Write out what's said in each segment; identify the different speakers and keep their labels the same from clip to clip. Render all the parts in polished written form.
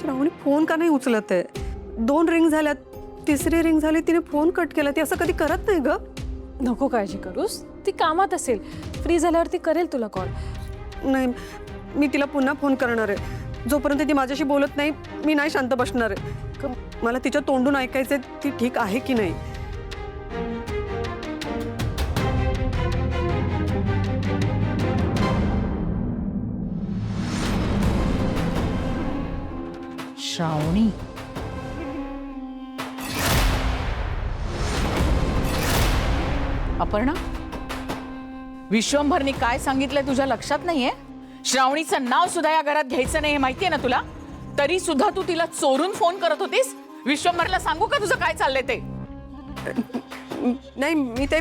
Speaker 1: श्रावणी phone का नाही उचलत आहे? 2 रिंग झाल्यात, 3री रिंग झाली, तिने फोन कट केला. ती असं कधी करत नाही ग.
Speaker 2: नको काळजी करूस, ती कामात असेल. फ्री झाल्यावरती करेल तुला कॉल.
Speaker 1: नाही, मी तिला पुन्हा फोन करणार आहे. जोपर्यंत ती माझ्याशी बोलत नाही मी नाही शांत बसणार आहे. मला तिच्या तोंडून ऐकायचंय ती ठीक आहे की नाही.
Speaker 3: श्रावणी, अपर्णा, विश्वंभरनी काय सांगितलंय तुझ्या लक्षात नाहीये? श्रावणीचं नाव सुद्धा या घरात घ्यायचं नाही हे माहितीये ना तुला? तरी सुद्धा तू तिला चोरून फोन करत होतीस. विश्वंभरला सांगू का तुझं काय चाललंय ते?
Speaker 1: नाही, मी ते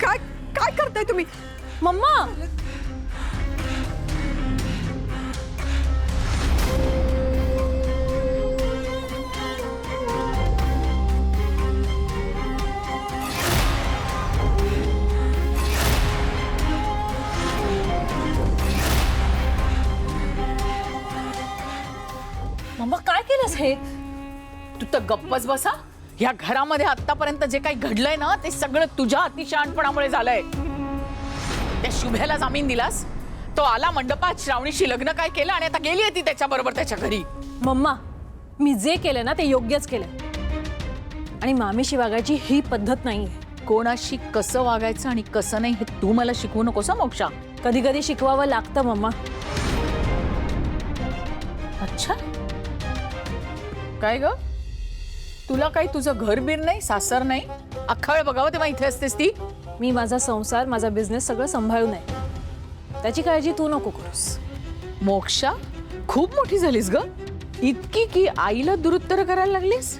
Speaker 1: काय काय करताय तुम्ही?
Speaker 2: मम्मा, मम्मा काय केलंस हे?
Speaker 3: तू तर गप्पच बसा. या घरामध्ये आतापर्यंत जे काही घडलंय ना ते सगळं तुझ्या अतिशहाणपणामुळे झालंय. त्या शुभ्याला जामीन दिलास, तो आला मंडपात, श्रावणीशी लग्न काय केलं आणि आता गेली ती त्याच्याबरोबर त्याच्या घरी.
Speaker 2: मम्मा, मी जे केलं ना ते योग्यच केलं. आणि मामीशी वागायची ही पद्धत नाहीये.
Speaker 3: कोणाशी कसं वागायचं आणि कसं नाही हे तू मला शिकवू नकोस हं, मोक्षा.
Speaker 2: कधी कधी शिकवावं लागतं मम्मा.
Speaker 3: अच्छा, काय ग, तुला काही तुझं घर बीर नाही, सासर नाही? अख्खा वेळ बघावं तेव्हा इथे असतेस ती.
Speaker 2: मी माझा संसार, माझा बिझनेस सगळं सांभाळून आहे. त्याची काळजी तू नको करूस.
Speaker 3: मोक्षा, खूप मोठी झालीस ग. इतकी की आईला दुरुत्तर करायला लागलीस.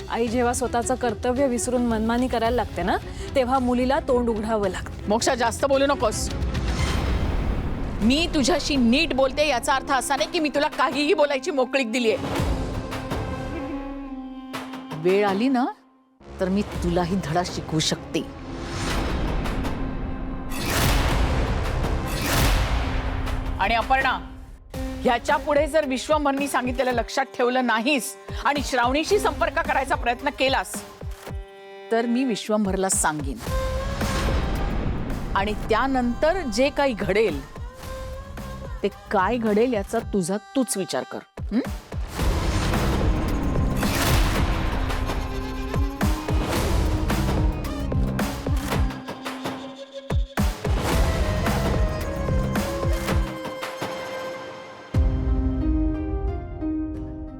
Speaker 2: आई जेव्हा स्वतःचं कर्तव्य विसरून मनमानी करायला लागते ना, तेव्हा मुलीला तोंड उघडावं लागतं.
Speaker 3: मोक्षा, जास्त बोलू नकोस. मी तुझ्याशी नीट बोलते याचा अर्थ असा नाही की मी तुला काहीही बोलायची मोकळीक दिलीये. वेळ आली ना तर मी तुलाही धडा शिकवू शकते. आणि अपर्णा, ह्याच्या पुढे जर विश्वंभरनी सांगितलेलं लक्षात ठेवलं नाहीस आणि श्रावणीशी संपर्क करायचा प्रयत्न केलास तर मी विश्वंभरला सांगेन. आणि त्यानंतर जे काही घडेल ते काय घडेल याचा तुझा तूच विचार कर.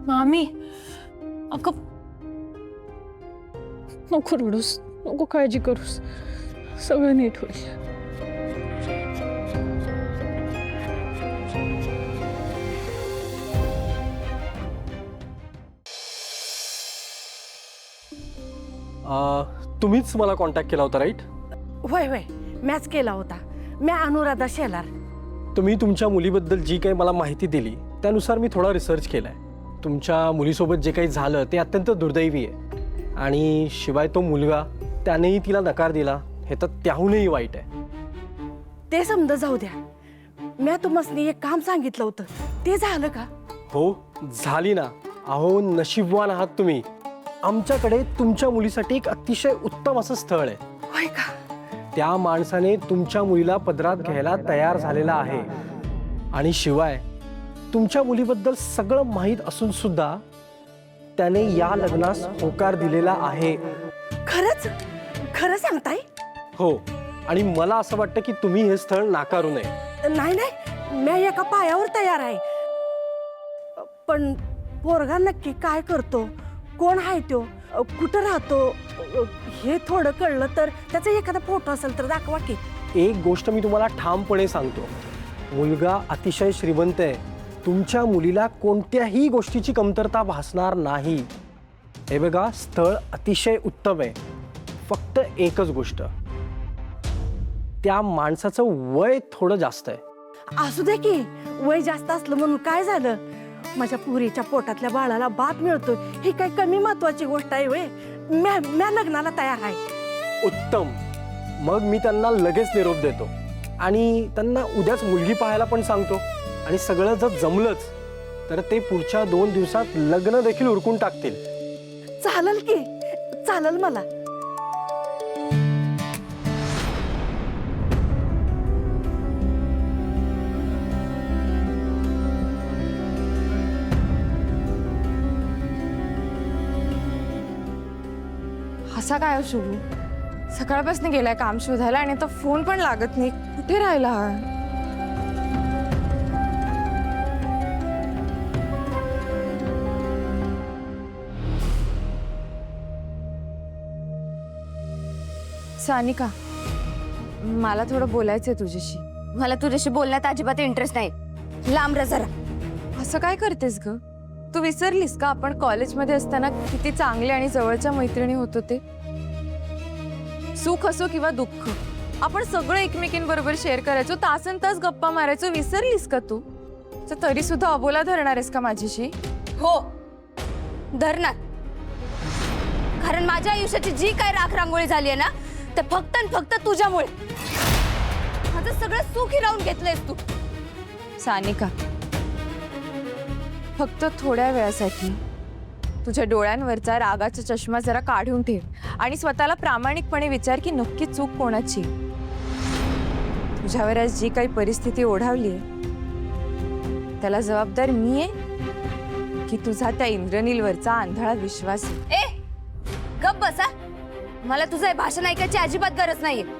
Speaker 2: मामी, अगं नको रडूस, नको काळजी करूस. सगळं नीट होईल.
Speaker 4: तुम्हीच मला कॉन्टॅक्ट केला होता, राईट?
Speaker 5: होय होय, मॅच केला होता. मी अनुराधा शेलार.
Speaker 4: तुम्ही तुमच्या मुलीबद्दल जी काही मला माहिती दिली त्यानुसार मी थोडा रिसर्च केलाय. तुमच्या मुलीसोबत जे काही झालं ते अत्यंत दुर्दैवी आहे. आणि शिवाय तो मुलगा, त्यानेही तिला नकार दिला, हे तर त्याहूनही वाईट आहे.
Speaker 5: ते समजा जाऊ द्या. मी तुम्हाला एक काम सांगितलं होतं, ते झालं का?
Speaker 4: हो, झाली ना. अहो, नशीबवान आहात तुम्ही. आमच्याकडे तुमच्या मुलीसाठी एक अतिशय उत्तम असं स्थळ आहे.
Speaker 5: होय का?
Speaker 4: त्या माणसाने तुमच्या मुलीला पदरात घ्यायला तयार झालेला आहे. आणि शिवाय तुमच्या मुलीबद्दल सगळं माहीत असून सुद्धा त्याने या लग्नास होकार दिलेला आहे.
Speaker 5: खरंच? खरं सांगताय?
Speaker 4: हो, आणि मला असं वाटतं की तुम्ही हे स्थळ नाकारू नये.
Speaker 5: नाही नाही, मी एका पायावर तयार आहे. पण पोरगा नक्की काय करतो, कोण आहे तो, कुठं राहतो, हे थोडं कळलं तर त्याचा एखादा फोटो असेल तर दाखवा की.
Speaker 4: एक गोष्ट मी तुम्हाला ठामपणे सांगतो, मुलगा अतिशय श्रीमंत आहे. तुमच्या मुलीला कोणत्याही गोष्टीची कमतरता भासणार नाही. हे बघा, स्थळ अतिशय उत्तम आहे. फक्त एकच गोष्ट, त्या माणसाचं वय थोडं जास्त आहे.
Speaker 5: असू दे की, वय जास्त असलं म्हणून काय झालं? माझ्या पुरीच्या पोटातल्या बाळाला बाप मिळतोय, ही काही कमी महत्वाची गोष्ट आहे? वय म्या लग्नाला तयार आहे.
Speaker 4: उत्तम. मग मी त्यांना लगेच निरोप देतो आणि त्यांना उद्याच मुलगी पाहायला पण सांगतो. आणि सगळं जर जमलंच तर ते पुढच्या 2 दिवसात लग्न देखील उरकून टाकतील.
Speaker 5: चालेल की, चालेल मला.
Speaker 6: असा काय हो शुभू? सकाळपासून गेलाय काम शोधायला आणि आता फोन पण लागत नाही. कुठे राहिला हा? सानिका, मला थोडं बोलायचंय तुझ्याशी.
Speaker 7: मला तुझ्याशी बोलण्यात अजिबात इंटरेस्ट नाही. लांब रहा जरा.
Speaker 6: असं काय करतेस ग? तू विसरलीस का आपण कॉलेजमध्ये असताना किती चांगले आणि जवळच्या मैत्रिणी होतो ते? सुख असो किंवा दुःख आपण सगळं एकमेकींबरोबर शेअर करायचो, तासन तास गप्पा मारायचो. विसरलीस का तू? तर तरी सुद्धा अबोला धरणार आहेस का माझ्याशी?
Speaker 7: हो, धरणार. कारण माझ्या आयुष्याची जी काही राख रांगोळी झाली आहे ना, ते फक्त आणि फक्त तुझ्यामुळे. माझं सगळं सुख हिरावून घेतलंयस तू.
Speaker 6: सानिका, फक्त थोड्या वेळासाठी तुझ्या डोळ्यांवरचा रागाचा चष्मा जरा काढून ठेव आणि स्वतःला प्रामाणिकपणे विचार की नक्की चूक कोणाची. तुझ्यावर आज जी काही परिस्थिती ओढावली आहे त्याला जबाबदार मी आहे की तुझा त्या इंद्रनीलवरचा आंधळा विश्वास आहे?
Speaker 7: ए, गप बसा. मला तुझं हे भाषण ऐकायची अजिबात गरज नाहीये.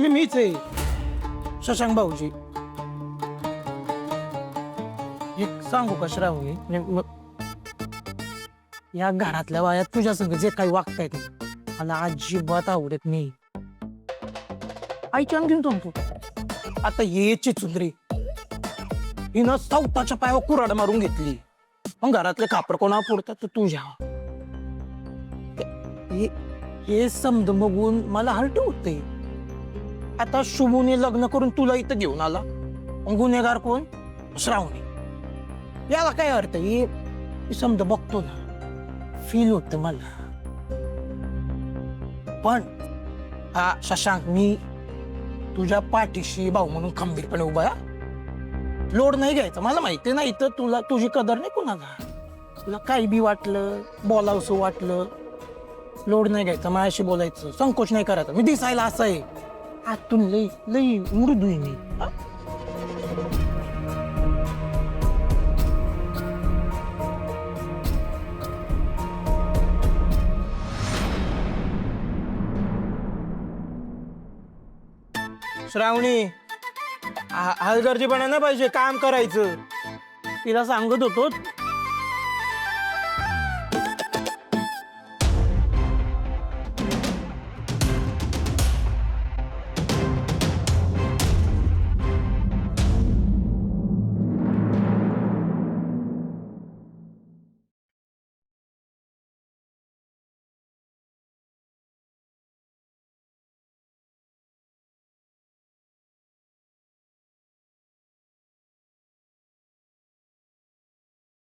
Speaker 8: मीच आहे शशांक भाऊजी. एक सांगू का श्रावणी, या घरातल्या बायात तुझ्या संग जे काही वागतायत मला अजिबात आवडत नाही. ऐकून घेऊन सांगतो. आता ये चिचुंद्री हिनं स्वतःच्या पायावर कुऱ्हाड मारून घेतली. मग घरातले कापड कोणा पुरतात तर तुझ्या. हे समज बघून मला हलट होते. आता शुभूने लग्न करून तुला इथं घेऊन आला. गुन्हेगार कोण? श्रावणी. याला काय अर्थ? हे समजा बघतो ना, फील होत मला. पण हा शशांक, मी तुझ्या पाठीशी भाऊ म्हणून खंबीरपणे उभा आहे. लोड नाही घ्यायचा. मला माहिती नाही तर तुला तुझी कदर नाही कुणाला. तुला काही बी वाटलं, बोलावसं वाटलं, लोड नाही घ्यायचा. माझ्याशी बोलायचं, संकोच नाही करायचा. मी दिसायला असं आहे, आतून लई लई मृदू आहे मी. श्रावणी, हलगर्जीपणा नाही पाहिजे, काम करायचं. तिला सांगत होतो